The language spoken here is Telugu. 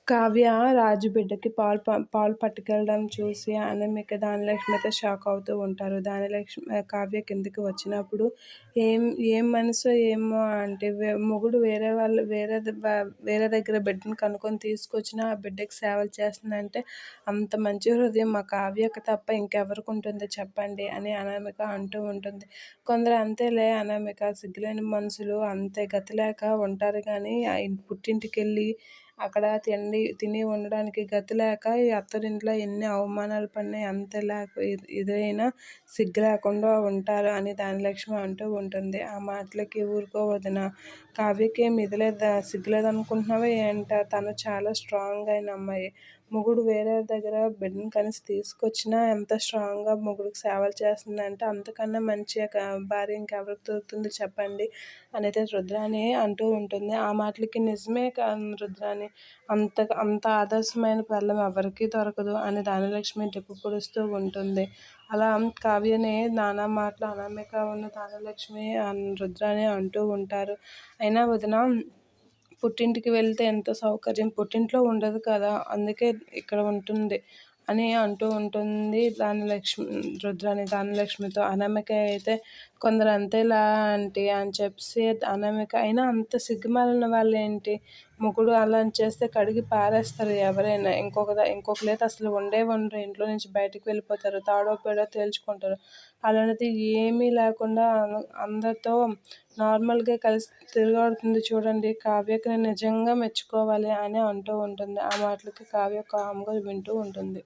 కావ్య రాజు బిడ్డకి పాలు పట్టుకెళ్ళడం చూసి అనామిక, ధనలక్ష్మి అయితే షాక్ అవుతూ ఉంటారు. కావ్య కిందకి వచ్చినప్పుడు ఏం ఏం మనసో ఏమో అంటే మొగుడు వేరే దగ్గర బిడ్డను కనుక్కొని తీసుకొచ్చినా ఆ బిడ్డకి సేవలు చేస్తుందంటే అంత మంచి హృదయం మా కావ్యకి తప్ప ఇంకెవరికి ఉంటుంది చెప్పండి అని అనామిక అంటూ ఉంటుంది. కొందరు అంతేలే అనామిక, సిగ్గులేని మనుషులు అంతే గతి లేక ఉంటారు కానీ పుట్టింటికి వెళ్ళి అక్కడ తిని ఉండడానికి గతి లేక ఈ అత్తరింట్లో ఎన్ని అవమానాలు పడినా ఎంత ఇదైనా సిగ్గు లేకుండా ఉంటారు అని ధనలక్ష్మి అంటూ ఉంటుంది. ఆ మాటలకి ఊరుకో వదిన, కావ్యకేం ఇది లేదా, సిగ్గులేదనుకుంటున్నావా ఏంట? తను చాలా స్ట్రాంగ్ అయిన అమ్మాయి. మొగుడు వేరే దగ్గర బిడ్డను కనేసి తీసుకొచ్చినా ఎంత స్ట్రాంగ్గా మొగుడికి సేవలు చేస్తుందంటే అంతకన్నా మంచి భార్య ఇంకెవరికి దొరుకుతుంది చెప్పండి అనేది రుద్రాణి అంటూ ఉంటుంది. ఆ మాటలకి నిజమే రుద్రాణి, అంత ఆదర్శమైన పెళ్ళం ఎవరికీ దొరకదు అని ధనలక్ష్మి డెప్పు పొడుస్తూ ఉంటుంది. అలా కావ్యని నానా మాటలు అనామిక ధనలక్ష్మి రుద్రాణి అంటూ ఉంటారు. అయినా వదిన, పుట్టింటికి వెళ్తే ఎంత సౌకర్యం, పుట్టింట్లో ఉండదు కదా, అందుకే ఇక్కడ ఉంటుంది అని అంటూ ఉంటుంది ధనలక్ష్మితో. అనామిక అయితే కొందరు అంతేలా ఆంటీ అని చెప్పి అనామిక, అయినా అంత సిగ్గుమాలిన వాళ్ళు ఏంటి, మొగుడు అలా చేస్తే కడిగి పారేస్తారు ఎవరైనా. ఇంకొకరైతే అసలు ఉండరు, ఇంట్లో నుంచి బయటకు వెళ్ళిపోతారు, తాడో పేడో తేల్చుకుంటారు. అలాంటిది ఏమీ లేకుండా అందరితో నార్మల్గా కలిసి తిరుగాడుతుంది చూడండి, కావ్యకి నేను నిజంగా మెచ్చుకోవాలి అని అంటూ ఉంటుంది. ఆ మాటలకి కావ్య కామ్గా వింటూ ఉంటుంది.